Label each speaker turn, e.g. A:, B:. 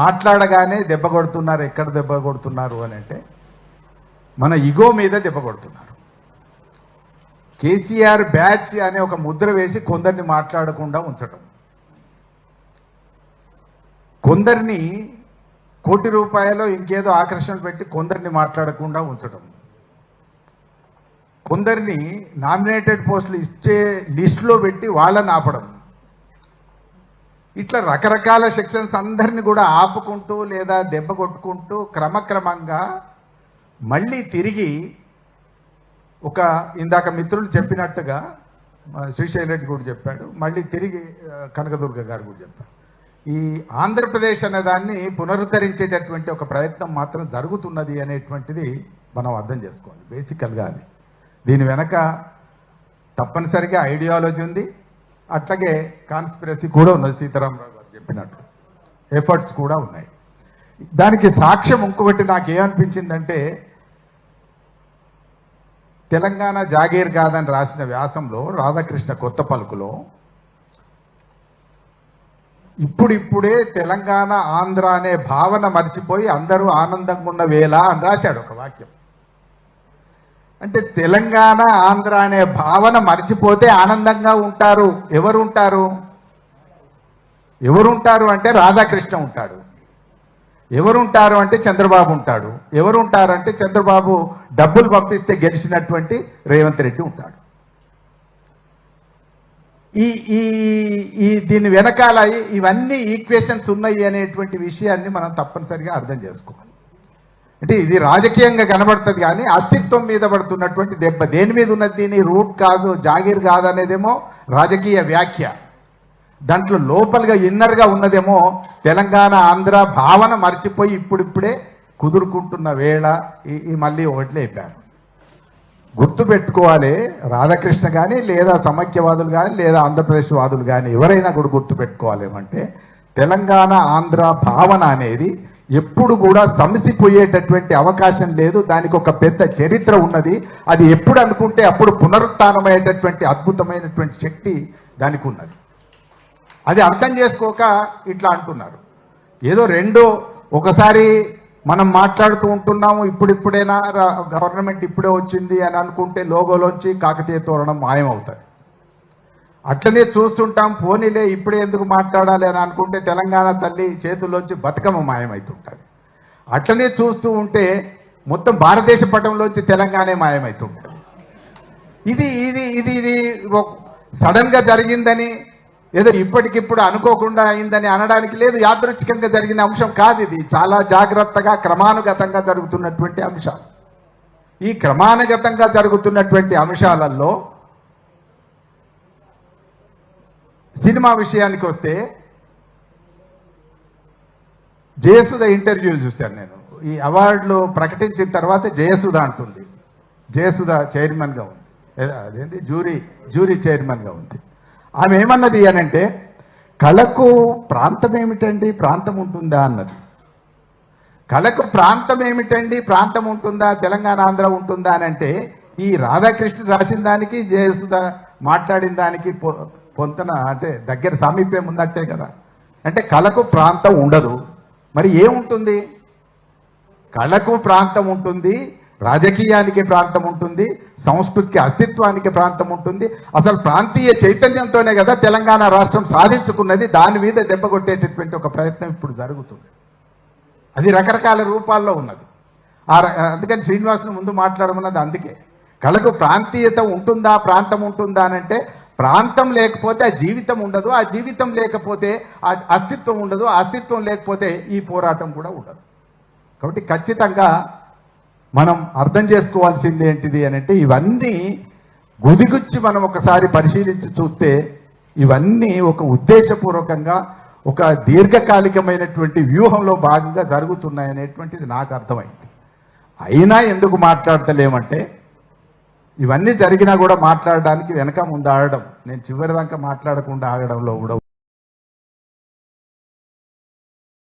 A: మాట్లాడగానే దెబ్బ కొడుతున్నారు. ఎక్కడ దెబ్బ కొడుతున్నారు అని అంటే మన ఇగో మీద దెబ్బ కొడుతున్నారు. కేసీఆర్ బ్యాచ్ అనే ఒక ముద్ర వేసి కొందరిని మాట్లాడకుండా ఉంచటం, కొందరిని ₹1 ఇంకేదో ఆకర్షణలు పెట్టి కొందరిని మాట్లాడకుండా ఉంచడం, కొందరిని నామినేటెడ్ పోస్టులు ఇచ్చే లిస్టులో పెట్టి వాళ్ళని ఆపడం, ఇట్లా రకరకాల సెక్షన్స్ అందరినీ కూడా ఆపుకుంటూ లేదా దెబ్బ కొట్టుకుంటూ క్రమక్రమంగా మళ్ళీ తిరిగి ఒక ఇందాక మిత్రులు చెప్పినట్టుగా శ్రీశైల రెడ్డి కూడా చెప్పాడు, మళ్ళీ తిరిగి కనకదుర్గ గారు కూడా చెప్పారు, ఈ ఆంధ్రప్రదేశ్ అనే దాన్ని పునరుద్ధరించేటటువంటి ఒక ప్రయత్నం మాత్రం జరుగుతున్నది అనేటువంటిది మనం అర్థం చేసుకోవాలి. బేసికల్గా అది దీని వెనక తప్పనిసరిగా ఐడియాలజీ ఉంది, అట్లాగే కాన్స్పిరసీ కూడా ఉన్నది. సీతారామరావు గారు చెప్పినట్టు ఎఫర్ట్స్ కూడా ఉన్నాయి. దానికి సాక్ష్యం ఇంకొకటి నాకేమనిపించిందంటే, తెలంగాణ జాగీర్ కాదని రాసిన వ్యాసంలో రాధాకృష్ణ కొత్త పలుకులో ఇప్పుడిప్పుడే తెలంగాణ ఆంధ్ర అనే భావన మర్చిపోయి అందరూ ఆనందంగా ఉన్న వేళ అని రాశాడు ఒక వాక్యం. అంటే తెలంగాణ ఆంధ్ర అనే భావన మర్చిపోతే ఆనందంగా ఉంటారు. ఎవరుంటారు అంటే రాధాకృష్ణ ఉంటాడు, ఎవరుంటారు అంటే చంద్రబాబు ఉంటాడు, ఎవరుంటారు అంటే చంద్రబాబు డబ్బులు పంపిస్తే గెలిచినటువంటి రేవంత్ రెడ్డి ఉంటాడు. ఈ దీని వెనకాల ఇవన్నీ ఈక్వేషన్స్ ఉన్నాయి అనేటువంటి విషయాన్ని మనం తప్పనిసరిగా అర్థం చేసుకోవాలి. అంటే ఇది రాజకీయంగా కనబడుతుంది కానీ అస్తిత్వం మీద పడుతున్నటువంటి దెబ్బ దేని మీద ఉన్నది? దీని రూట్ కాదు, జాగీర్ కాదు అనేదేమో రాజకీయ వ్యాఖ్య, దాంట్లో లోపలగా ఇన్నర్గా ఉన్నదేమో తెలంగాణ ఆంధ్ర భావన మర్చిపోయి ఇప్పుడిప్పుడే కుదురుకుంటున్న వేళ ఈ మళ్ళీ ఒకటి లేపారు. గుర్తుపెట్టుకోవాలి, రాధాకృష్ణ కానీ లేదా సమైక్యవాదులు కానీ లేదా ఆంధ్రప్రదేశ్ వాదులు కానీ ఎవరైనా కూడా గుర్తుపెట్టుకోవాలి ఏమంటే, తెలంగాణ ఆంధ్ర భావన అనేది ఎప్పుడు కూడా సమసిపోయేటటువంటి అవకాశం లేదు. దానికి ఒక పెద్ద చరిత్ర ఉన్నది. అది ఎప్పుడు అనుకుంటే అప్పుడు పునరుత్థానమయ్యేటటువంటి అద్భుతమైనటువంటి శక్తి దానికి ఉన్నది. అది అర్థం చేసుకోక ఇట్లా అంటున్నారు. ఏదో రెండో ఒకసారి మనం మాట్లాడుతూ ఉంటున్నాము, ఇప్పుడిప్పుడైనా గవర్నమెంట్ ఇప్పుడే వచ్చింది అని అనుకుంటే లోగోలోంచి కాకతీయ తోరణం మాయమవుతుంది. అట్లనే చూస్తుంటాం, పోనీలే ఇప్పుడే ఎందుకు మాట్లాడాలి అని అనుకుంటే తెలంగాణ తల్లి చేతుల్లోంచి బతుకమ్మ మాయమవుతుంటుంది. అట్లనే చూస్తూ ఉంటే మొత్తం భారతదేశ పటంలోంచి తెలంగాణ మాయమవుతుంటుంది. ఇది ఇది ఇది ఇది సడన్గా జరిగిందని ఏదో ఇప్పటికిప్పుడు అనుకోకుండా అయిందని అనడానికి లేదు. యాదృచ్ఛికంగా జరిగిన అంశం కాదు, ఇది చాలా జాగ్రత్తగా క్రమానుగతంగా జరుగుతున్నటువంటి అంశాలు. ఈ క్రమానుగతంగా జరుగుతున్నటువంటి అంశాలలో సినిమా విషయానికి వస్తే జయసుధ ఇంటర్వ్యూ చూశాను నేను. ఈ అవార్డులు ప్రకటించిన తర్వాత జయసుధ అంటుంది, జయసుధ చైర్మన్గా ఉంది, అదేంటి జ్యూరీ చైర్మన్గా ఉంది. ఆమె ఏమన్నది అనంటే, కళకు ప్రాంతం ఏమిటండి, ప్రాంతం ఉంటుందా అన్నది. కళకు ప్రాంతం ఏమిటండి, ప్రాంతం ఉంటుందా, తెలంగాణ ఆంధ్ర ఉంటుందా అని అంటే, ఈ రాధాకృష్ణ రాసిన దానికి జయసుధ మాట్లాడిన దానికి పొంతన అంటే దగ్గర సామీప్యం ఉన్నట్టే కదా. అంటే కళకు ప్రాంతం ఉండదు, మరి ఏముంటుంది? కళకు ప్రాంతం ఉంటుంది, రాజకీయానికి ప్రాంతం ఉంటుంది, సంస్కృతికి అస్తిత్వానికి ప్రాంతం ఉంటుంది. అసలు ప్రాంతీయ చైతన్యంతోనే కదా తెలంగాణ రాష్ట్రం సాధించుకున్నది. దాని మీద దెబ్బ కొట్టేటటువంటి ఒక ప్రయత్నం ఇప్పుడు జరుగుతుంది. అది రకరకాల రూపాల్లో ఉన్నది. అందుకని శ్రీనివాసుని ముందు మాట్లాడమన్నది అందుకే. కళకు ప్రాంతీయత ఉంటుందా, ప్రాంతం ఉంటుందా అని అంటే, ప్రాంతం లేకపోతే ఆ జీవితం ఉండదు, ఆ జీవితం లేకపోతే ఆ అస్తిత్వం ఉండదు, ఆ అస్తిత్వం లేకపోతే ఈ పోరాటం కూడా ఉండదు. కాబట్టి ఖచ్చితంగా మనం అర్థం చేసుకోవాల్సింది ఏంటిది అని అంటే, ఇవన్నీ గుదిగుచ్చి మనం ఒకసారి పరిశీలించి చూస్తే ఇవన్నీ ఒక ఉద్దేశపూర్వకంగా ఒక దీర్ఘకాలికమైనటువంటి వ్యూహంలో భాగంగా జరుగుతున్నాయనేటువంటిది నాకు అర్థమైంది. అయినా ఎందుకు మాట్లాడతలేమంటే, ఇవన్నీ జరిగినా కూడా మాట్లాడడానికి వెనక ముందు ఆడడం, నేను చివరిదాకా మాట్లాడకుండా ఆగడంలో కూడా